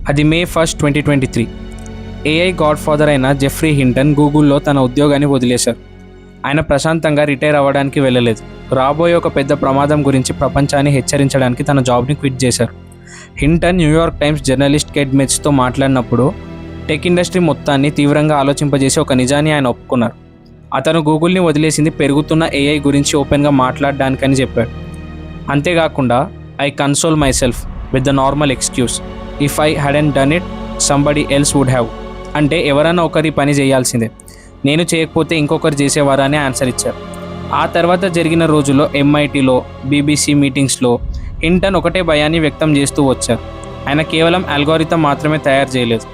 అది May 1, 2023. AI God father అయిన Jeffrey Hinton గూగుల్లో తన ఉద్యోగాన్ని వదిలేశారు. ఆయన ప్రశాంతంగా రిటైర్ అవ్వడానికి వెళ్ళలేదు. రాబోయే ఒక పెద్ద ప్రమాదం గురించి ప్రపంచాన్ని హెచ్చరించడానికి తన జాబ్ని క్విట్ చేశారు. Hinton New York Times journalist Kate మెచ్తో మాట్లాడినప్పుడు టెక్ ఇండస్ట్రీ మొత్తాన్ని తీవ్రంగా ఆలోచింపజేసి ఒక నిజాన్ని ఆయన ఒప్పుకున్నారు. అతను గూగుల్ని వదిలేసింది పెరుగుతున్న ఏఐ గురించి ఓపెన్గా మాట్లాడడానికని చెప్పాడు. అంతేకాకుండా I console myself with the normal excuse, if I hadn't done it somebody else would have. అంటే ఎవరైనా ఒకరి పని చేయాల్సిందే, నేను చేయకపోతే ఇంకొకరు చేసేవారా అని ఆన్సర్ ఇచ్చారు. ఆ తర్వాత జరిగిన రోజుల్లో MITలో BBC మీటింగ్స్లో హింటన్ ఒకటే భయాన్ని వ్యక్తం చేస్తూ వచ్చారు. ఆయన కేవలం అల్గోరిథం మాత్రమే తయారు చేయలేదు,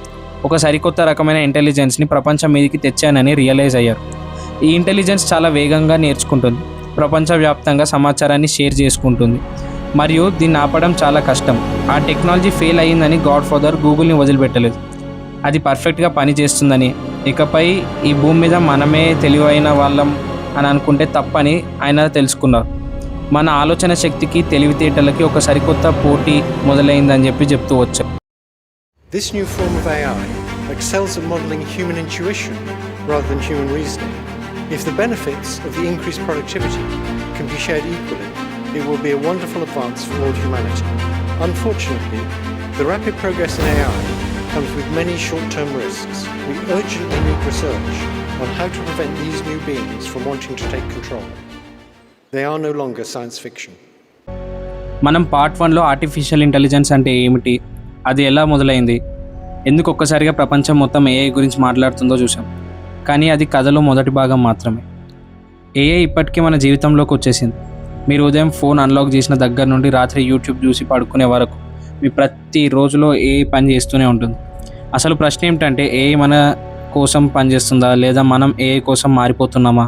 ఒక సరికొత్త రకమైన ఇంటెలిజెన్స్ని ప్రపంచం మీదకి తెచ్చానని రియలైజ్ అయ్యారు. ఈ ఇంటెలిజెన్స్ చాలా వేగంగా నేర్చుకుంటుంది, ప్రపంచవ్యాప్తంగా సమాచారాన్ని షేర్ చేసుకుంటుంది, మరియు దీన్ని ఆపడం చాలా కష్టం. ఆ టెక్నాలజీ ఫెయిల్ అయ్యిందని గాడ్ ఫాదర్ గూగుల్ని వదిలిపెట్టలేదు. అది పర్ఫెక్ట్గా పనిచేస్తుందని, ఇకపై ఈ భూమి మీద మనమే తెలివైన వాళ్ళం అని అనుకుంటే తప్పని ఆయన తెలుసుకున్నారు. మన ఆలోచన శక్తికి తెలివితేటలకి ఒక సరికొత్త పోటీ మొదలైందని చెప్తూ వచ్చారు. This new form of AI excels at modeling human intuition rather than human reasoning. If the benefits of the increased productivity can be shared equally, it will be a wonderful advance for all humanity. Unfortunately, the rapid progress in AI comes with many short-term risks. We urgently need research on how to prevent these new beings from wanting to take control. They are no longer science fiction. మనం part 1లో artificial intelligence అంటే ఏమిటి, అది ఎలా మొదలైంది, ఎందుకు ఒక్కసారిగా ప్రపంచం మొత్తం ఏఐ గురించి మాట్లాడుతుందో చూసాం. కానీ అది కథలో మొదటి భాగం మాత్రమే. ఏఐ ఇప్పటికీ మన జీవితంలోకి వచ్చేసింది. మీరు ఉదయం ఫోన్ అన్లాక్ చేసిన దగ్గర నుండి రాత్రి యూట్యూబ్ చూసి పడుకునే వరకు మీ ప్రతి రోజులో ఏఐ పని చేస్తూనే ఉంటుంది. అసలు ప్రశ్న ఏమిటంటే, ఏఐ మన కోసం పనిచేస్తుందా లేదా మనం ఏఐ కోసం మారిపోతున్నామా?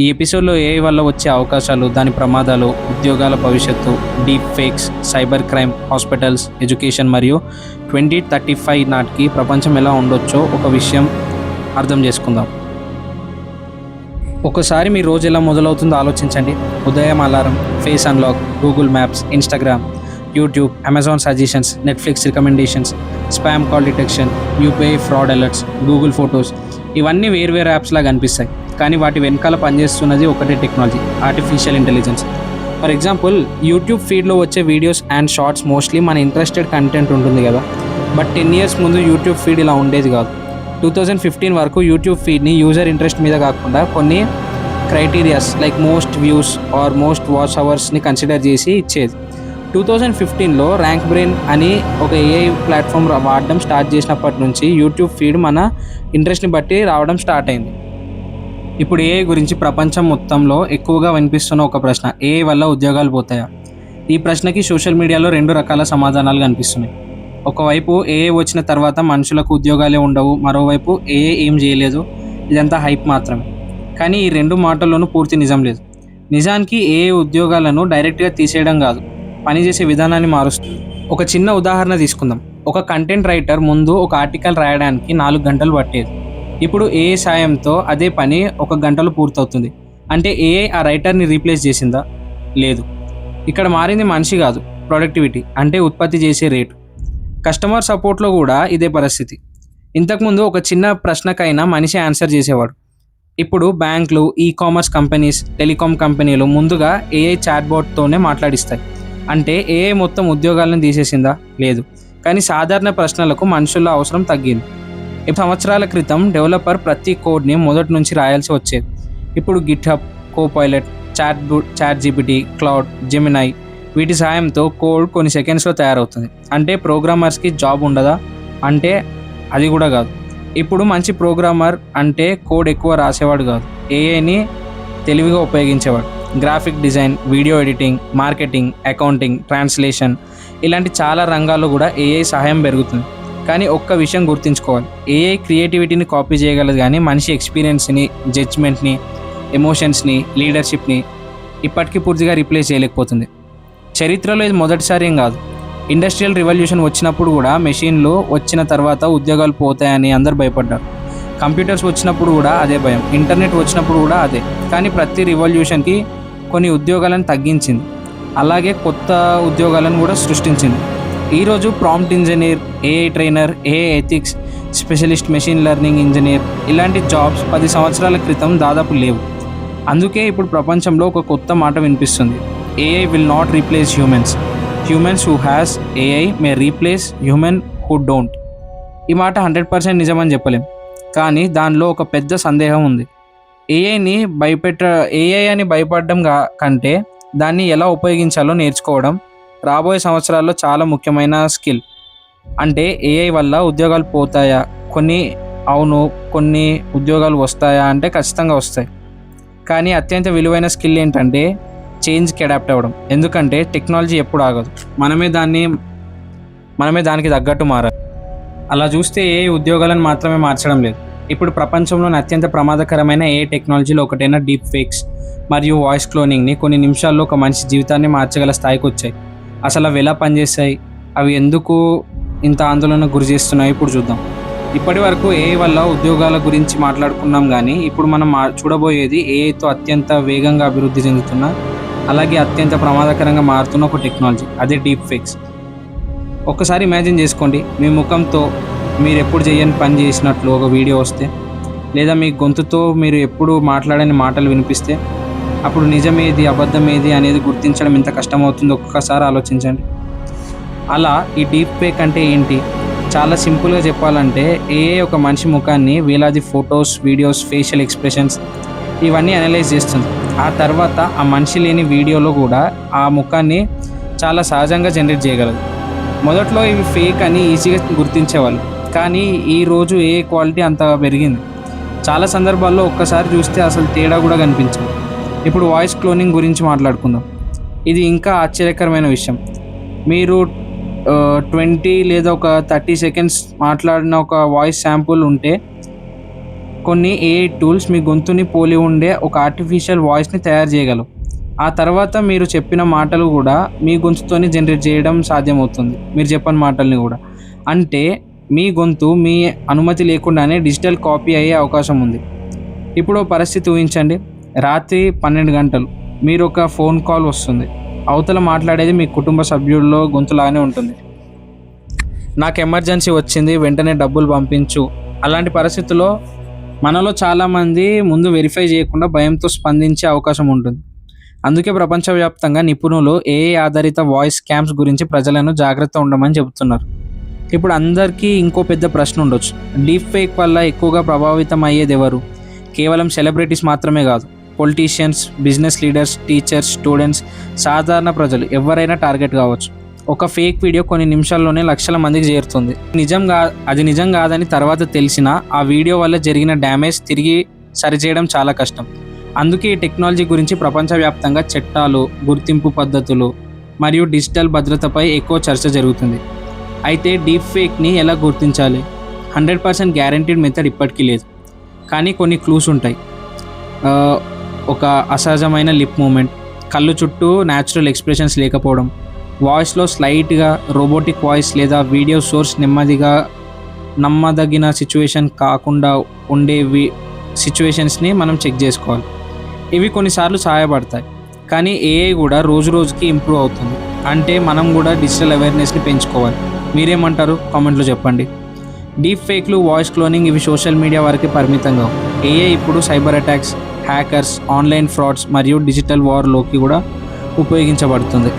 ఈ ఎపిసోడ్లో ఏఐ వల్ల వచ్చే అవకాశాలు, దాని ప్రమాదాలు, ఉద్యోగాల భవిష్యత్తు, deep fakes, cyber crime, hospitals, education మరియు 2035 నాటికి ప్రపంచం ఎలా ఉండొచ్చో ఒక విషయం అర్థం చేసుకుందాం. ఒకసారి మీ రోజు ఎలా మొదలవుతుందో ఆలోచించండి. ఉదయం alarm, face unlock, Google Maps, Instagram, YouTube, Amazon suggestions, Netflix recommendations, spam call detection, UPI fraud alerts, Google Photos, ఇవన్నీ వేర్వేరు యాప్స్ లాగా అనిపిస్తాయి. కానీ వాటి వెనకాల పనిచేస్తున్నది ఒకటే technology, artificial intelligence. For example, YouTube ఫీడ్లో వచ్చే వీడియోస్ అండ్ షార్ట్స్ మోస్ట్లీ మన ఇంట్రెస్టెడ్ కంటెంట్ ఉంటుంది కదా. బట్ 10 years ముందు యూట్యూబ్ ఫీడ్ ఇలా ఉండేది కాదు. 2015 వరకు యూట్యూబ్ ఫీడ్ని యూజర్ ఇంట్రెస్ట్ మీద కాకుండా కొన్ని criterias like most views or most watch అవర్స్ని కన్సిడర్ చేసి ఇచ్చేది. 2015లో ర్యాంక్ బ్రెయిన్ అని ఒక ఏఐ ప్లాట్ఫామ్ వాడడం స్టార్ట్ చేసినప్పటి నుంచి యూట్యూబ్ ఫీడ్ మన ఇంట్రెస్ట్ని బట్టి రావడం స్టార్ట్ అయింది. ఇప్పుడు ఏఐ గురించి ప్రపంచం మొత్తంలో ఎక్కువగా వినిపిస్తున్న ఒక ప్రశ్న, ఏఐ వల్ల ఉద్యోగాలు పోతాయా? ఈ ప్రశ్నకి సోషల్ మీడియాలో 2 రకాల సమాధానాలు కనిపిస్తున్నాయి. ఒకవైపు ఏఐ వచ్చిన తర్వాత మనుషులకు ఉద్యోగాలే ఉండవు, మరోవైపు ఏఐ ఏం చేయలేదు, ఇదంతా హైప్ మాత్రమే. కానీ ఈ 2 మాటల్లోనూ పూర్తి నిజం లేదు. నిజానికి ఏఐ ఉద్యోగాలను డైరెక్ట్గా తీసేయడం కాదు, పనిచేసే విధానాన్ని మారుస్తుంది. ఒక చిన్న ఉదాహరణ తీసుకుందాం. ఒక కంటెంట్ రైటర్ ముందు ఒక ఆర్టికల్ రాయడానికి 4 గంటలు పట్టేది. ఇప్పుడు ఏఐ సాయంతో అదే పని 1 గంటలో పూర్తవుతుంది. అంటే ఏఐ ఆ రైటర్ని రీప్లేస్ చేసిందా? లేదు. ఇక్కడ మారింది మనిషి కాదు, ప్రొడక్టివిటీ, అంటే ఉత్పత్తి చేసే రేటు. కస్టమర్ సపోర్ట్లో కూడా ఇదే పరిస్థితి. ఇంతకుముందు ఒక చిన్న ప్రశ్నకైనా మనిషి ఆన్సర్ చేసేవాడు. ఇప్పుడు బ్యాంకులు, ఈ-కామర్స్ కంపెనీస్, టెలికాం కంపెనీలు ముందుగా ఏఐ చాట్బాట్తోనే మాట్లాడిస్తాయి. అంటే ఏఐ మొత్తం ఉద్యోగాలను తీసేసిందా? లేదు. కానీ సాధారణ ప్రశ్నలకు మనుషుల అవసరం తగ్గింది. సంవత్సరాల క్రితం డెవలపర్ ప్రతి కోడ్ని మొదటి నుంచి రాయాల్సి వచ్చేది. ఇప్పుడు GitHub, Copilot, chat GPT, Claude, Gemini వీటి సాయంతో కోడ్ కొన్ని సెకండ్స్లో తయారవుతుంది. అంటే ప్రోగ్రామర్స్కి జాబ్ ఉండదా అంటే అది కూడా కాదు. ఇప్పుడు మంచి ప్రోగ్రామర్ అంటే కోడ్ ఎక్కువ రాసేవాడు కాదు, ఏఐని తెలివిగా ఉపయోగించేవాడు. Graphic design, video editing, marketing, accounting, translation ఇలాంటి చాలా రంగాల్లో కూడా ఏఐ సహాయం పెరుగుతుంది. కానీ ఒక్క విషయం గుర్తుంచుకోవాలి, ఏఐ క్రియేటివిటీని కాపీ చేయగలదు కానీ మనిషి ఎక్స్పీరియన్స్ని, జడ్జ్మెంట్ని, ఎమోషన్స్ని, లీడర్షిప్ని ఇప్పటికీ పూర్తిగా రీప్లేస్ చేయలేకపోతుంది. చరిత్రలో ఇది మొదటిసారి ఏం కాదు. ఇండస్ట్రియల్ రివల్యూషన్ వచ్చినప్పుడు కూడా మెషిన్లు వచ్చిన తర్వాత ఉద్యోగాలు పోతాయని అందరు భయపడ్డారు. కంప్యూటర్స్ వచ్చినప్పుడు కూడా అదే భయం, ఇంటర్నెట్ వచ్చినప్పుడు కూడా అదే. కానీ ప్రతి రివల్యూషన్కి కొన్ని ఉద్యోగాలను తగ్గించింది, అలాగే కొత్త ఉద్యోగాలను కూడా సృష్టించింది. ఈరోజు prompt engineer, AI trainer, AI ethics specialist, machine learning engineer ఇలాంటి జాబ్స్ 10 సంవత్సరాల క్రితం దాదాపు లేవు. అందుకే ఇప్పుడు ప్రపంచంలో ఒక కొత్త మాట వినిపిస్తుంది: AI will not replace humans. Humans who has AI May replace human who don't. ఈ మాట 100% నిజమని చెప్పలేం, కానీ దానిలో ఒక పెద్ద సందేహం ఉంది. ఏఐ అని భయపడడం కంటే దాన్ని ఎలా ఉపయోగించాలో నేర్చుకోవడం రాబోయే సంవత్సరాల్లో చాలా ముఖ్యమైన స్కిల్. అంటే ఏఐ వల్ల ఉద్యోగాలు పోతాయా? అవును. కొన్ని ఉద్యోగాలు వస్తాయా అంటే ఖచ్చితంగా వస్తాయి. కానీ అత్యంత విలువైన స్కిల్ ఏంటంటే చేంజ్కి అడాప్ట్ అవ్వడం. ఎందుకంటే టెక్నాలజీ ఎప్పుడు ఆగదు, మనమే దానికి తగ్గట్టు మారాలి. అలా చూస్తే ఏఐ ఉద్యోగాలను మాత్రమే మార్చడం లేదు. ఇప్పుడు ప్రపంచంలోని అత్యంత ప్రమాదకరమైన ఏఐ టెక్నాలజీలో ఒకటైన డీప్ ఫేక్స్ మరియు వాయిస్ క్లోనింగ్ని కొన్ని నిమిషాల్లో ఒక మనిషి జీవితాన్ని మార్చగల స్థాయికి వచ్చాయి. అసలు అవి ఎలా పనిచేస్తాయి, అవి ఎందుకు ఇంత ఆందోళనకు గురి చేస్తున్నాయి ఇప్పుడు చూద్దాం. ఇప్పటి వరకు ఏఐ వల్ల ఉద్యోగాల గురించి మాట్లాడుకున్నాం, కానీ ఇప్పుడు మనం చూడబోయేది ఏఐతో అత్యంత వేగంగా అభివృద్ధి చెందుతున్న, అలాగే అత్యంత ప్రమాదకరంగా మారుతున్న ఒక టెక్నాలజీ, అదే డీప్ ఫేక్స్. ఒక్కసారి ఇమాజిన్ చేసుకోండి, మీ ముఖంతో మీరు ఎప్పుడు చేయని పని చేసినట్లు ఒక వీడియో వస్తే, లేదా మీ గొంతుతో మీరు ఎప్పుడు మాట్లాడని మాటలు వినిపిస్తే, అప్పుడు నిజమేది అబద్ధమేది అనేది గుర్తించడం ఎంత కష్టమవుతుందో ఒక్కసారి ఆలోచించండి. అలా ఈ డీప్ ఫేక్ అంటే ఏంటి? చాలా సింపుల్గా చెప్పాలంటే ఏఐ ఒక మనిషి ముఖాన్ని వేలాది ఫొటోస్, వీడియోస్, ఫేషియల్ ఎక్స్ప్రెషన్స్ ఇవన్నీ అనలైజ్ చేస్తుంది. ఆ తర్వాత ఆ మనిషి లేని వీడియోలో కూడా ఆ ముఖాన్ని చాలా సహజంగా జనరేట్ చేయగలదు. మొదట్లో ఇవి ఫేక్ అని ఈజీగా గుర్తించేవాళ్ళు, కానీ ఈరోజు ఏఐ క్వాలిటీ అంత పెరిగింది. చాలా సందర్భాల్లో ఒక్కసారి చూస్తే అసలు తేడా కూడా కనిపించదు. ఇప్పుడు వాయిస్ క్లోనింగ్ గురించి మాట్లాడుకుందాం. ఇది ఇంకా ఆశ్చర్యకరమైన విషయం. మీరు 20 లేదా ఒక 30 సెకండ్స్ మాట్లాడిన ఒక వాయిస్ శాంపుల్ ఉంటే, కొన్ని ఏఐ టూల్స్ మీ గొంతుని పోలి ఉండే ఒక ఆర్టిఫిషియల్ వాయిస్ని తయారు చేయగలవు. ఆ తర్వాత మీరు చెప్పిన మాటలు కూడా మీ గొంతుతోనే జనరేట్ చేయడం సాధ్యమవుతుంది, మీరు చెప్పని మాటల్ని కూడా. అంటే మీ గొంతు మీ అనుమతి లేకుండానే డిజిటల్ కాపీ అయ్యే అవకాశం ఉంది. ఇప్పుడు పరిస్థితి ఊహించండి, రాత్రి 12 గంటలు మీరు ఒక ఫోన్ కాల్ వస్తుంది, అవతల మాట్లాడేది మీ కుటుంబ సభ్యుల్లో గొంతులాగానే ఉంటుంది. నాకు ఎమర్జెన్సీ వచ్చింది, వెంటనే డబ్బులు పంపించు. అలాంటి పరిస్థితుల్లో మనలో చాలామంది ముందు వెరిఫై చేయకుండా భయంతో స్పందించే అవకాశం ఉంటుంది. అందుకే ప్రపంచవ్యాప్తంగా నిపుణులు ఏఐ ఆధారిత వాయిస్ స్కామ్స్ గురించి ప్రజలను జాగ్రత్త ఉండమని చెబుతున్నారు. ఇప్పుడు అందరికీ ఇంకో పెద్ద ప్రశ్న ఉండొచ్చు: డీప్ ఫేక్ వల్ల ఎక్కువగా ప్రభావితం అయ్యేది ఎవరు? కేవలం సెలబ్రిటీస్ మాత్రమే కాదు, politicians, business leaders, teachers, students, సాధారణ ప్రజలు ఎవరైనా టార్గెట్ కావచ్చు. ఒక ఫేక్ వీడియో కొన్ని నిమిషాల్లోనే లక్షల మందికి చేరుతుంది. అది నిజం కాదని తర్వాత తెలిసినా ఆ వీడియో వల్ల జరిగిన డ్యామేజ్ తిరిగి సరిచేయడం చాలా కష్టం. అందుకే ఈ టెక్నాలజీ గురించి ప్రపంచవ్యాప్తంగా చట్టాలు, గుర్తింపు పద్ధతులు మరియు డిజిటల్ భద్రతపై ఎక్కువ చర్చ జరుగుతుంది. అయితే డీప్ ఫేక్ని ఎలా గుర్తించాలి? 100% గ్యారంటీడ్ మెథడ్ ఇప్పటికీ లేదు, కానీ కొన్ని క్లూస్ ఉంటాయి. ఒక అసహజమైన లిప్ మూమెంట్, కళ్ళు చుట్టూ న్యాచురల్ ఎక్స్ప్రెషన్స్ లేకపోవడం, వాయిస్లో స్లైట్గా రోబోటిక్ వాయిస్ లేదా వీడియో సోర్స్ నమ్మదగిన సిచ్యువేషన్ కాకుండా ఉండే సిచ్యువేషన్స్ని మనం చెక్ చేసుకోవాలి. ఇవి కొన్నిసార్లు సహాయపడతాయి, కానీ ఏఐ కూడా రోజు రోజుకి ఇంప్రూవ్ అవుతుంది. అంటే మనం కూడా డిజిటల్ అవేర్నెస్ని పెంచుకోవాలి. మీరేమంటారు? కామెంట్లో చెప్పండి. డీప్ ఫేక్లు, వాయిస్ క్లోనింగ్ ఇవి సోషల్ మీడియా వరకు పరిమితంగా. ఏఐ ఇప్పుడు cyber attacks, hackers, online frauds మరియు డిజిటల్ వార్లోకి కూడా ఉపయోగించబడుతుంది.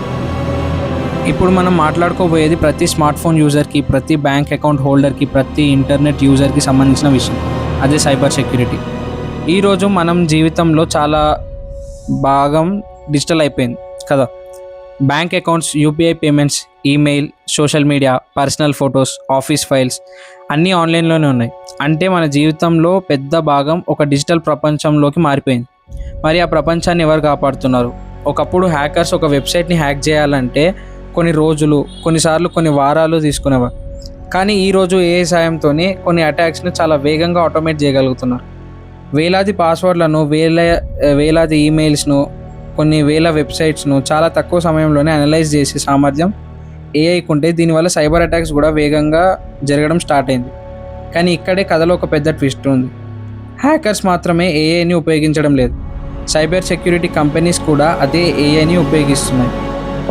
ఇప్పుడు మనం మాట్లాడుకోబోయేది ప్రతి స్మార్ట్ ఫోన్ యూజర్కి, ప్రతి బ్యాంక్ అకౌంట్ హోల్డర్కి, ప్రతి ఇంటర్నెట్ యూజర్కి సంబంధించిన విషయం, అదే సైబర్ సెక్యూరిటీ. ఈరోజు మనం జీవితంలో చాలా భాగం డిజిటల్ అయిపోయింది కదా. Bank accounts, UPI payments, email, social media, personal photos, office files అన్నీ ఆన్లైన్లోనే ఉన్నాయి. అంటే మన జీవితంలో పెద్ద భాగం ఒక డిజిటల్ ప్రపంచంలోకి మారిపోయింది. మరి ఆ ప్రపంచాన్ని ఎవరు కాపాడుతున్నారు? ఒకప్పుడు హ్యాకర్స్ ఒక వెబ్సైట్ని హ్యాక్ చేయాలంటే కొన్ని రోజులు, కొన్నిసార్లు కొన్ని వారాలు తీసుకునేవారు. కానీ ఈరోజు ఏఐ సాయంతో కొన్ని అటాక్స్ని చాలా వేగంగా ఆటోమేట్ చేయగలుగుతున్నారు. వేలాది పాస్వర్డ్లను, వేలాది ఈమెయిల్స్ను, కొన్ని వేల వెబ్సైట్స్ను చాలా తక్కువ సమయంలోనే అనలైజ్ చేసే సామర్థ్యం ఏఐకి ఉంటే దీనివల్ల సైబర్ అటాక్స్ కూడా వేగంగా జరగడం స్టార్ట్ అయింది. కానీ ఇక్కడే కథలో ఒక పెద్ద ట్విస్ట్ ఉంది. హ్యాకర్స్ మాత్రమే ఏఐని ఉపయోగించడం లేదు, సైబర్ సెక్యూరిటీ కంపెనీస్ కూడా అదే ఏఐని ఉపయోగిస్తున్నాయి.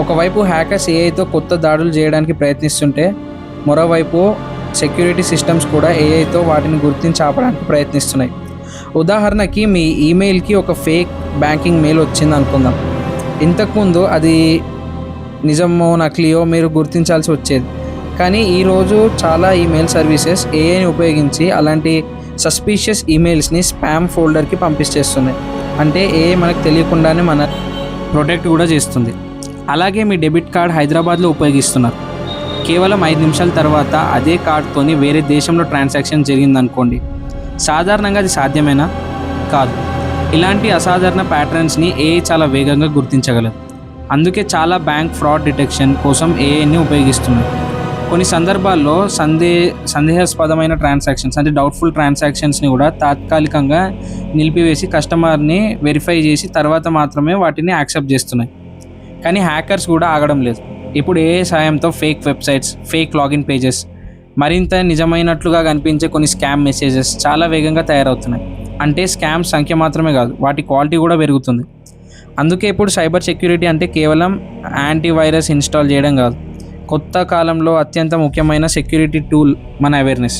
ఒకవైపు హ్యాకర్స్ ఏఐతో కొత్త దాడులు చేయడానికి ప్రయత్నిస్తుంటే మరోవైపు సెక్యూరిటీ సిస్టమ్స్ కూడా ఏఐతో వాటిని గుర్తించి ఆపడానికి ప్రయత్నిస్తున్నాయి. ఉదాహరణకి మీ ఈమెయిల్కి ఒక ఫేక్ బ్యాంకింగ్ మెయిల్ వచ్చింది అనుకుందాం. ఇంతకుముందు అది నిజమో నకిలీయో మీరు గుర్తించాల్సి వచ్చేది. కానీ ఈరోజు చాలా ఈమెయిల్ సర్వీసెస్ ఏఐని ఉపయోగించి అలాంటి సస్పీషియస్ ఈమెయిల్స్ని స్పామ్ ఫోల్డర్కి పంపించేస్తున్నాయి. అంటే ఏఐ మనకు తెలియకుండానే మన ప్రొటెక్ట్ కూడా చేస్తుంది. అలాగే మీ డెబిట్ కార్డ్ హైదరాబాద్లో ఉపయోగిస్తున్నారు. కేవలం 5 నిమిషాల తర్వాత అదే కార్డ్తోని వేరే దేశంలో ట్రాన్సాక్షన్ జరిగిందనుకోండి. సాధారణంగా అది సాధ్యమేనా? కాదు. ఇలాంటి అసాధారణ ప్యాటర్న్స్ని ఏఐ చాలా వేగంగా గుర్తించగలదు. అందుకే చాలా బ్యాంక్ ఫ్రాడ్ డిటెక్షన్ కోసం ఏఐని ఉపయోగిస్తున్నారు. కొన్ని సందర్భాల్లో సందేహాస్పదమైన ట్రాన్సాక్షన్స్ అంటే డౌట్ఫుల్ ట్రాన్సాక్షన్స్ని కూడా తాత్కాలికంగా నిలిపివేసి కస్టమర్ని వెరిఫై చేసి తర్వాత మాత్రమే వాటిని యాక్సెప్ట్ చేస్తున్నాయి. కానీ హ్యాకర్స్ కూడా ఆగడం లేదు. ఇప్పుడు ఏఐ సాయంతో fake websites, fake login pages, మరింత నిజమైనట్లుగా కనిపించే కొన్ని స్కామ్ మెసేజెస్ చాలా వేగంగా తయారవుతున్నాయి. అంటే స్కామ్ సంఖ్య మాత్రమే కాదు, వాటి క్వాలిటీ కూడా పెరుగుతుంది. అందుకే ఇప్పుడు సైబర్ సెక్యూరిటీ అంటే కేవలం యాంటీవైరస్ ఇన్స్టాల్ చేయడం కాదు, కొత్త కాలంలో అత్యంత ముఖ్యమైన సెక్యూరిటీ టూల్ మన అవేర్నెస్.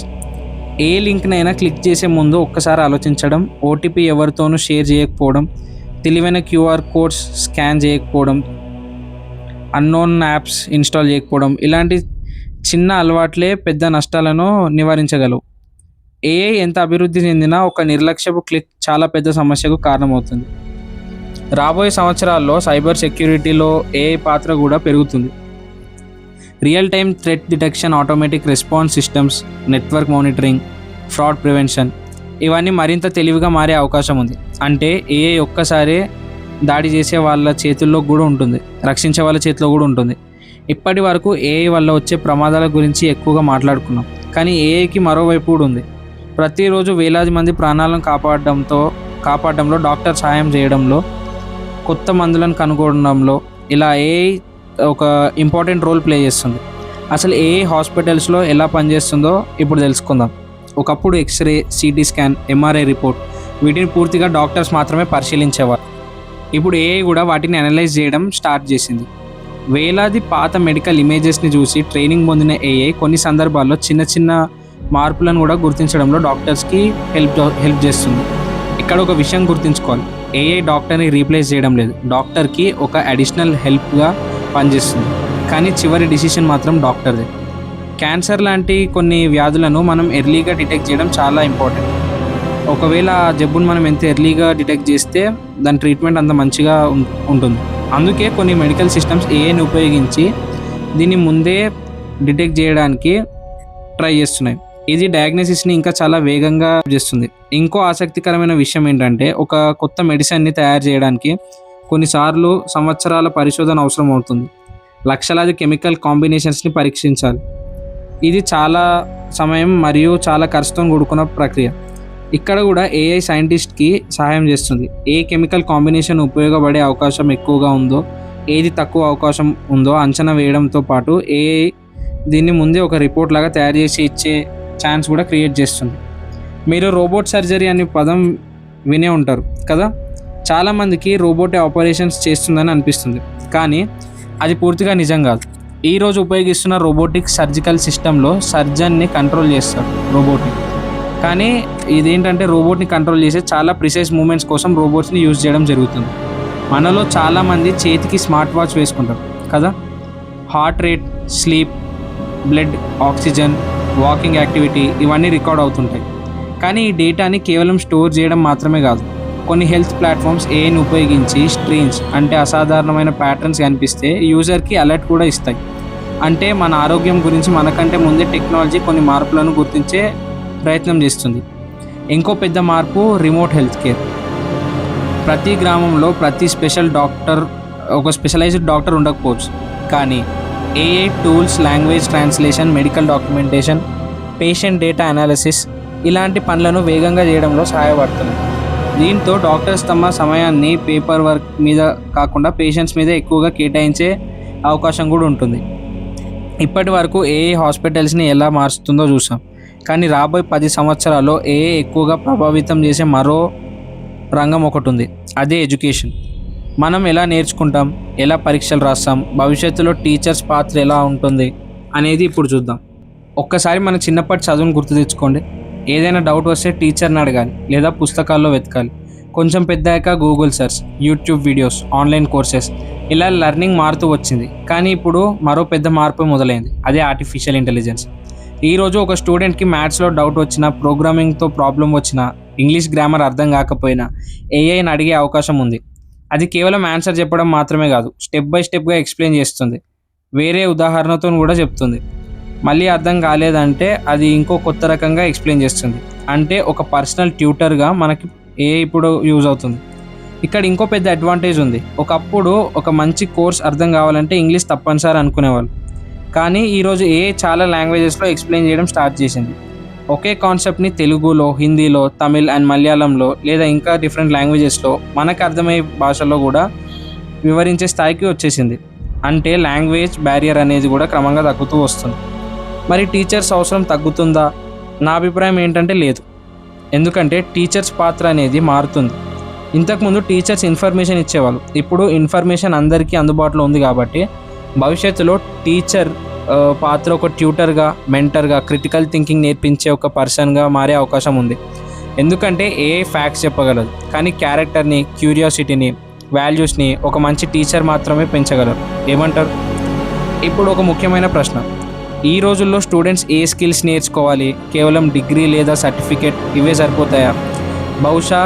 ఏ లింక్నైనా క్లిక్ చేసే ముందు ఒక్కసారి ఆలోచించడం, ఓటీపీ ఎవరితోనూ షేర్ చేయకపోవడం, తెలివైన క్యూఆర్ కోడ్స్ స్కాన్ చేయకపోవడం, అన్నోన్ యాప్స్ ఇన్స్టాల్ చేయకపోవడం, ఇలాంటి చిన్న అలవాట్లే పెద్ద నష్టాలను నివారించగలవు. ఏఐ ఎంత అభివృద్ధి చెందినా ఒక నిర్లక్ష్యపు క్లిక్ చాలా పెద్ద సమస్యకు కారణమవుతుంది. రాబోయే సంవత్సరాల్లో సైబర్ సెక్యూరిటీలో ఏఐ పాత్ర కూడా పెరుగుతుంది. Real time threat detection, automatic response systems, network monitoring, fraud prevention ఇవన్నీ మరింత తెలివిగా మారే అవకాశం ఉంది. అంటే ఏఐ ఒక్కసారి దాడి చేసే వాళ్ళ చేతుల్లో కూడా ఉంటుంది, రక్షించే వాళ్ళ చేతిలో కూడా ఉంటుంది. ఇప్పటి వరకు ఏఐ వల్ల వచ్చే ప్రమాదాల గురించి ఎక్కువగా మాట్లాడుకున్నాం. కానీ ఏఐకి మరోవైపు కూడా ఉంది. ప్రతిరోజు వేలాది మంది ప్రాణాలను కాపాడడంలో, డాక్టర్ సహాయం చేయడంలో, కొత్త మందులను కనుగొనడంలో ఇలా ఏఐ ఒక ఇంపార్టెంట్ రోల్ ప్లే చేస్తుంది. అసలు ఏఐ హాస్పిటల్స్లో ఎలా పనిచేస్తుందో ఇప్పుడు తెలుసుకుందాం. ఒకప్పుడు x-ray, CT scan, MRI report వీటిని పూర్తిగా డాక్టర్స్ మాత్రమే పరిశీలించేవారు. ఇప్పుడు ఏఐ కూడా వాటిని అనలైజ్ చేయడం స్టార్ట్ చేసింది. వేలాది పాత మెడికల్ ఇమేజెస్ని చూసి ట్రైనింగ్ పొందిన ఏఐ కొన్ని సందర్భాల్లో చిన్న చిన్న మార్పులను కూడా గుర్తించడంలో డాక్టర్స్కి హెల్ప్ చేస్తుంది. ఇక్కడ ఒక విషయం గుర్తుంచుకోవాలి, ఏఐ డాక్టర్ని రీప్లేస్ చేయడం లేదు, డాక్టర్కి ఒక అడిషనల్ హెల్ప్గా పనిచేస్తుంది. కానీ చివరి డిసిషన్ మాత్రం డాక్టర్దే. క్యాన్సర్ లాంటి కొన్ని వ్యాధులను మనం ఎర్లీగా డిటెక్ట్ చేయడం చాలా ఇంపార్టెంట్. ఒకవేళ ఆ జబ్బును మనం ఎంత ఎర్లీగా డిటెక్ట్ చేస్తే దాని ట్రీట్మెంట్ అంత మంచిగా ఉంటుంది. అందుకే కొన్ని మెడికల్ సిస్టమ్స్ ఏఐని ఉపయోగించి దీన్ని ముందే డిటెక్ట్ చేయడానికి ట్రై చేస్తున్నాయి. ఇది డయాగ్నోసిస్ని ఇంకా చాలా వేగంగా చేస్తుంది. ఇంకో ఆసక్తికరమైన విషయం ఏంటంటే, ఒక కొత్త మెడిసిన్ని తయారు చేయడానికి కొన్నిసార్లు సంవత్సరాల పరిశోధన అవసరం అవుతుంది. లక్షలాది కెమికల్ కాంబినేషన్స్ని పరీక్షించాలి. ఇది చాలా సమయం మరియు చాలా ఖర్చుతో కూడుకున్న ప్రక్రియ. ఇక్కడ కూడా ఏఐ సైంటిస్ట్కి సహాయం చేస్తుంది. ఏ కెమికల్ కాంబినేషన్ ఉపయోగపడే అవకాశం ఎక్కువగా ఉందో, ఏది తక్కువ అవకాశం ఉందో అంచనా వేయడంతో పాటు ఏఐ దీన్ని ముందే ఒక రిపోర్ట్ లాగా తయారు చేసి ఇచ్చే ఛాన్స్ కూడా క్రియేట్ చేస్తుంది. మీరు రోబోట్ సర్జరీ అనే పదం వినే ఉంటారు కదా. చాలామందికి రోబోటే ఆపరేషన్స్ చేస్తుందని అనిపిస్తుంది, కానీ అది పూర్తిగా నిజం కాదు. ఈరోజు ఉపయోగిస్తున్న రోబోటిక్ సర్జికల్ సిస్టంలో సర్జన్ని కంట్రోల్ చేస్తారు రోబోట్ని. కానీ ఇదేంటంటే రోబోట్ని కంట్రోల్ చేసే చాలా ప్రిసైజ్ మూమెంట్స్ కోసం రోబోట్స్ని యూజ్ చేయడం జరుగుతుంది. మనలో చాలామంది చేతికి స్మార్ట్ వాచ్ వేసుకుంటారు కదా. Heart rate, sleep, blood oxygen, walking activity ఇవన్నీ రికార్డ్ అవుతుంటాయి. కానీ ఈ డేటాని కేవలం స్టోర్ చేయడం మాత్రమే కాదు, కొన్ని హెల్త్ ప్లాట్ఫామ్స్ ఏఐని ఉపయోగించి స్ట్రీన్స్ అంటే అసాధారణమైన ప్యాటర్న్స్ కనిపిస్తే యూజర్కి అలర్ట్ కూడా ఇస్తాయి. అంటే మన ఆరోగ్యం గురించి మనకంటే ముందే టెక్నాలజీ కొన్ని మార్పులను గుర్తించే ప్రయత్నం చేస్తుంది. ఇంకో పెద్ద మార్పు రిమోట్ హెల్త్ కేర్. ప్రతి గ్రామంలో ప్రతి ఒక స్పెషలైజ్డ్ డాక్టర్ ఉండకపోవచ్చు, కానీ AI tools, language translation, medical documentation, patient data analysis ఇలాంటి పనులను వేగంగా చేయడంలో సహాయపడుతుంది. దీంతో డాక్టర్స్ తమ సమయాన్ని పేపర్ వర్క్ మీద కాకుండా పేషెంట్స్ మీద ఎక్కువగా కేటాయించే అవకాశం కూడా ఉంటుంది. ఇప్పటి వరకు ఏఐ హాస్పిటల్స్ని ఎలా మారుస్తుందో చూసాం, కానీ రాబోయే 10 సంవత్సరాల్లో ఏఐ ఎక్కువగా ప్రభావితం చేసే మరో రంగం ఒకటి ఉంది, అదే ఎడ్యుకేషన్. మనం ఎలా నేర్చుకుంటాం, ఎలా పరీక్షలు రాస్తాం, భవిష్యత్తులో టీచర్స్ పాత్ర ఎలా ఉంటుంది అనేది ఇప్పుడు చూద్దాం. ఒక్కసారి మన చిన్నప్పటి చదువును గుర్తు తెచ్చుకోండి. ఏదైనా డౌట్ వస్తే టీచర్ని అడగాలి లేదా పుస్తకాల్లో వెతకాలి. కొంచెం పెద్దాక Google search, YouTube videos, online courses, ఇలా లెర్నింగ్ మారుతూ వచ్చింది. కానీ ఇప్పుడు మరో పెద్ద మార్పు మొదలైంది, అదే ఆర్టిఫిషియల్ ఇంటెలిజెన్స్. ఈరోజు ఒక స్టూడెంట్కి మ్యాథ్స్లో డౌట్ వచ్చినా, ప్రోగ్రామింగ్తో ప్రాబ్లం వచ్చినా, ఇంగ్లీష్ గ్రామర్ అర్థం కాకపోయినా ఏఐని అడిగే అవకాశం ఉంది. అది కేవలం ఆన్సర్ చెప్పడం మాత్రమే కాదు, స్టెప్ బై స్టెప్గా ఎక్స్ప్లెయిన్ చేస్తుంది, వేరే ఉదాహరణతో కూడా చెప్తుంది. మళ్ళీ అర్థం కాలేదంటే అది ఇంకో కొత్త రకంగా ఎక్స్ప్లెయిన్ చేస్తుంది. అంటే ఒక పర్సనల్ ట్యూటర్గా మనకి ఏఐ ఇప్పుడు యూజ్ అవుతుంది. ఇక్కడ ఇంకో పెద్ద అడ్వాంటేజ్ ఉంది. ఒకప్పుడు ఒక మంచి కోర్స్ అర్థం కావాలంటే ఇంగ్లీష్ తప్పనిసరి అనుకునేవాళ్ళు. కానీ ఈరోజు ఏఐ చాలా లాంగ్వేజెస్లో ఎక్స్ప్లెయిన్ చేయడం స్టార్ట్ చేసింది. ఒకే కాన్సెప్ట్ని తెలుగులో, హిందీలో, తమిళ్ అండ్ మలయాళంలో లేదా ఇంకా డిఫరెంట్ లాంగ్వేజెస్లో మనకు అర్థమయ్యే భాషలో కూడా వివరించే స్థాయికి వచ్చేసింది. అంటే లాంగ్వేజ్ బ్యారియర్ అనేది కూడా క్రమంగా తగ్గుతూ వస్తుంది. మరి టీచర్స్ అవసరం తగ్గుతుందా? నా అభిప్రాయం ఏంటంటే లేదు. ఎందుకంటే టీచర్స్ పాత్ర అనేది మారుతుంది. ఇంతకుముందు టీచర్స్ ఇన్ఫర్మేషన్ ఇచ్చేవాళ్ళు, ఇప్పుడు ఇన్ఫర్మేషన్ అందరికీ అందుబాటులో ఉంది. కాబట్టి భవిష్యత్తులో టీచర్ పాత్ర ఒక ట్యూటర్గా, మెంటర్గా, క్రిటికల్ థింకింగ్ నేర్పించే ఒక పర్సన్గా మారే అవకాశం ఉంది. ఎందుకంటే ఏఐ ఫ్యాక్ట్స్ చెప్పగలదు, కానీ క్యారెక్టర్ని, క్యూరియాసిటీని, వాల్యూస్ని ఒక మంచి టీచర్ మాత్రమే పెంచగలరు. ఏమంటారు? ఇప్పుడు ఒక ముఖ్యమైన ప్రశ్న, ఈ రోజుల్లో స్టూడెంట్స్ ఏ స్కిల్స్ నేర్చుకోవాలి? కేవలం డిగ్రీ లేదా సర్టిఫికేట్ ఇవే సరిపోతాయా? బహుశా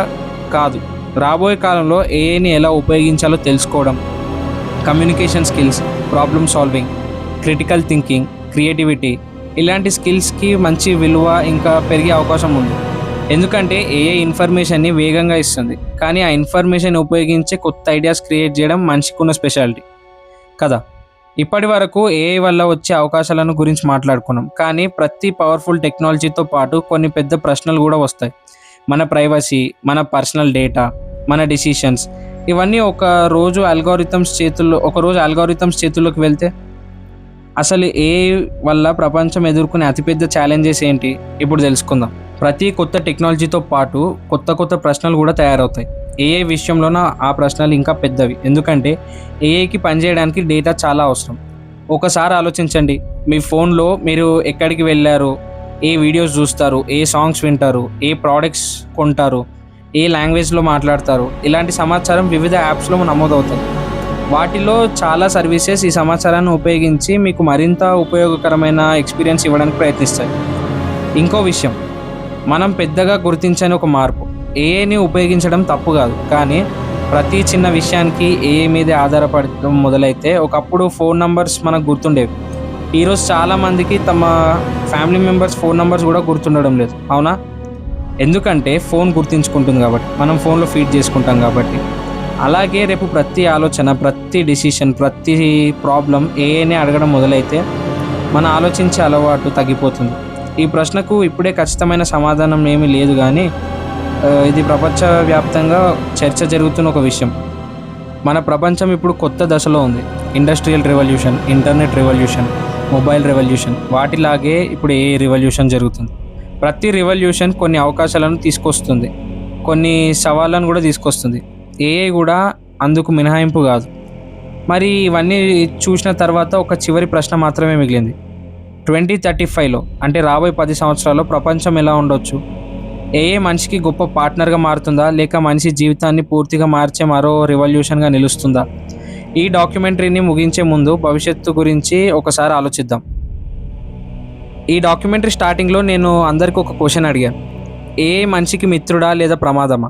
కాదు. రాబోయే కాలంలో ఏఐని ఎలా ఉపయోగించాలో తెలుసుకోవడం, communication skills, problem solving, critical thinking, creativity, ఇలాంటి స్కిల్స్కి మంచి విలువ ఇంకా పెరిగే అవకాశం ఉంది. ఎందుకంటే ఏఐ ఇన్ఫర్మేషన్ని వేగంగా ఇస్తుంది, కానీ ఆ ఇన్ఫర్మేషన్ ఉపయోగించి కొత్త ఐడియాస్ క్రియేట్ చేయడం మనిషికి ఉన్న స్పెషాలిటీ కదా. ఇప్పటి వరకు ఏఐ వల్ల వచ్చే అవకాశాలను గురించి మాట్లాడుకున్నాం, కానీ ప్రతి పవర్ఫుల్ టెక్నాలజీతో పాటు కొన్ని పెద్ద ప్రశ్నలు కూడా వస్తాయి. మన ప్రైవసీ, మన పర్సనల్ డేటా, మన డిసిషన్స్, ఇవన్నీ ఒకరోజు అల్గోరిథమ్స్ చేతుల్లోకి వెళ్తే అసలు ఏఐ వల్ల ప్రపంచం ఎదుర్కొనే అతిపెద్ద ఛాలెంజెస్ ఏంటి ఇప్పుడు తెలుసుకుందాం. ప్రతి కొత్త టెక్నాలజీతో పాటు కొత్త కొత్త ప్రశ్నలు కూడా తయారవుతాయి. ఏఐ విషయంలోన ఆ ప్రశ్నలు ఇంకా పెద్దవి, ఎందుకంటే ఏఐకి పనిచేయడానికి డేటా చాలా అవసరం. ఒకసారి ఆలోచించండి, మీ ఫోన్లో మీరు ఎక్కడికి వెళ్ళారు, ఏ వీడియోస్ చూస్తారు, ఏ సాంగ్స్ వింటారు, ఏ ప్రోడక్ట్స్ కొంటారు, ఏ లాంగ్వేజ్లో మాట్లాడతారు, ఇలాంటి సమాచారం వివిధ యాప్స్లో నమోదవుతుంది. వాటిలో చాలా సర్వీసెస్ ఈ సమాచారాన్ని ఉపయోగించి మీకు మరింత ఉపయోగకరమైన ఎక్స్పీరియన్స్ ఇవ్వడానికి ప్రయత్నిస్తాయి. ఇంకో విషయం, మనం పెద్దగా గుర్తించని ఒక మార్పు, ఏఐని ఉపయోగించడం తప్పు కాదు, కానీ ప్రతి చిన్న విషయానికి ఏఐ మీదే ఆధారపడడం మొదలైతే ఒకప్పుడు ఫోన్ నంబర్స్ మనకు గుర్తుండేవి. ఈరోజు చాలామందికి తమ ఫ్యామిలీ మెంబర్స్ ఫోన్ నంబర్స్ కూడా గుర్తుండడం లేదు, అవునా? ఎందుకంటే ఫోన్ గుర్తించుకుంటుంది కాబట్టి, మనం ఫోన్లో ఫీడ్ చేసుకుంటాం కాబట్టి. అలాగే రేపు ప్రతి ఆలోచన, ప్రతి డిసిషన్, ప్రతి ప్రాబ్లం ఏఐని అడగడం మొదలైతే మన ఆలోచించే అలవాటు తగ్గిపోతుంది. ఈ ప్రశ్నకు ఇప్పుడే ఖచ్చితమైన సమాధానం ఏమీ లేదు, కానీ ఇది ప్రపంచవ్యాప్తంగా చర్చ జరుగుతున్న ఒక విషయం. మన ప్రపంచం ఇప్పుడు కొత్త దశలో ఉంది. Industrial revolution, internet revolution, mobile revolution, వాటిలాగే ఇప్పుడు ఏఐ రెవల్యూషన్ జరుగుతుంది. ప్రతి రెవల్యూషన్ కొన్ని అవకాశాలను తీసుకొస్తుంది, కొన్ని సవాళ్ళను కూడా తీసుకొస్తుంది. ఏఐ కూడా అందుకు మినహాయింపు కాదు. మరి ఇవన్నీ చూసిన తర్వాత ఒక చివరి ప్రశ్న మాత్రమే మిగిలింది. 2035లో, అంటే రాబోయే 10 సంవత్సరాల్లో ప్రపంచం ఎలా ఉండొచ్చు? ఏఐ మనిషికి గొప్ప పార్ట్నర్గా మారుతుందా, లేక మనిషి జీవితాన్ని పూర్తిగా మార్చే మరో రెవల్యూషన్గా నిలుస్తుందా? ఈ డాక్యుమెంటరీని ముగించే ముందు భవిష్యత్తు గురించి ఒకసారి ఆలోచిద్దాం. ఈ డాక్యుమెంటరీ స్టార్టింగ్లో నేను అందరికీ ఒక క్వశ్చన్ అడిగాను, ఏఐ మనిషికి మిత్రుడా లేదా ప్రమాదమా?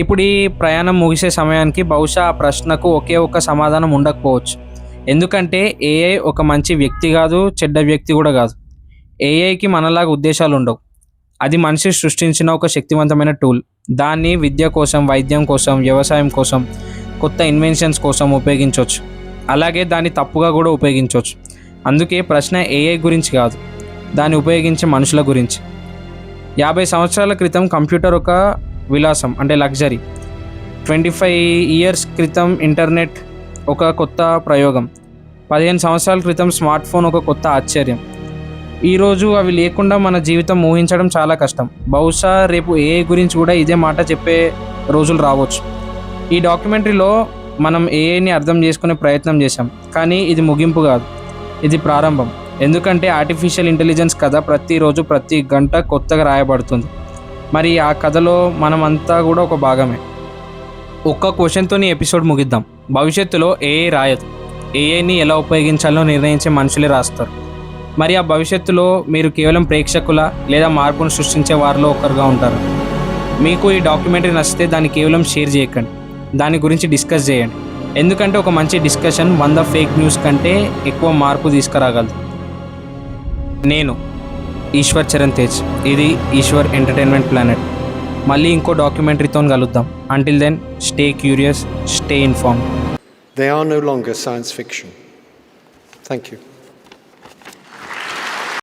ఇప్పుడు ఈ ప్రయాణం ముగిసే సమయానికి బహుశా ఆ ప్రశ్నకు ఒకే ఒక్క సమాధానం ఉండకపోవచ్చు. ఎందుకంటే ఏఐ ఒక మంచి వ్యక్తి కాదు, చెడ్డ వ్యక్తి కూడా కాదు. ఏఐకి మనలాగా ఉద్దేశాలు ఉండవు. అది మనిషి సృష్టించిన ఒక శక్తివంతమైన టూల్. దాన్ని విద్య కోసం, వైద్యం కోసం, వ్యవసాయం కోసం, కొత్త ఇన్వెన్షన్స్ కోసం ఉపయోగించవచ్చు. అలాగే దాన్ని తప్పుగా కూడా ఉపయోగించవచ్చు. అందుకే ప్రశ్న ఏఐ గురించి కాదు, దాన్ని ఉపయోగించే మనుషుల గురించి. 50 సంవత్సరాల క్రితం కంప్యూటర్ ఒక విలాసం, అంటే లగ్జరీ. 25 ఇయర్స్ క్రితం ఇంటర్నెట్ ఒక కొత్త ప్రయోగం. 15 సంవత్సరాల క్రితం స్మార్ట్ ఫోన్ ఒక కొత్త ఆశ్చర్యం. ఈరోజు అవి లేకుండా మన జీవితం ఊహించడం చాలా కష్టం. బహుశా రేపు ఏఐ గురించి కూడా ఇదే మాట చెప్పే రోజులు రావచ్చు. ఈ డాక్యుమెంటరీలో మనం ఏఐని అర్థం చేసుకునే ప్రయత్నం చేశాం, కానీ ఇది ముగింపు కాదు, ఇది ప్రారంభం. ఎందుకంటే ఆర్టిఫిషియల్ ఇంటెలిజెన్స్ కథ ప్రతిరోజు ప్రతి గంట కొత్తగా రాయబడుతుంది. మరి ఆ కథలో మనమంతా కూడా ఒక భాగమే. ఒక్క క్వశ్చన్తో ఎపిసోడ్ ముగిద్దాం. భవిష్యత్తులో ఏఐ రాయదు, ఏఐని ఎలా ఉపయోగించాలో నిర్ణయించే మనుషులే రాస్తారు. మరి ఆ భవిష్యత్తులో మీరు కేవలం ప్రేక్షకుల లేదా మార్పును సృష్టించే వారిలో ఒకరుగా ఉంటారు. మీకు ఈ డాక్యుమెంటరీ నచ్చితే దాన్ని కేవలం షేర్ చేయకండి, దాని గురించి డిస్కస్ చేయండి. ఎందుకంటే ఒక మంచి డిస్కషన్ 100 ఫేక్ న్యూస్ కంటే ఎక్కువ మార్పు తీసుకురాగలదు. నేను ఈశ్వర్ చరణ్ తేజ్, ఇది ఈశ్వర్ ఎంటర్టైన్మెంట్ ప్లానెట్. మళ్ళీ ఇంకో డాక్యుమెంటరీతో కలుద్దాం. Until then, stay curious, stay informed. They are no longer science fiction. Thank you.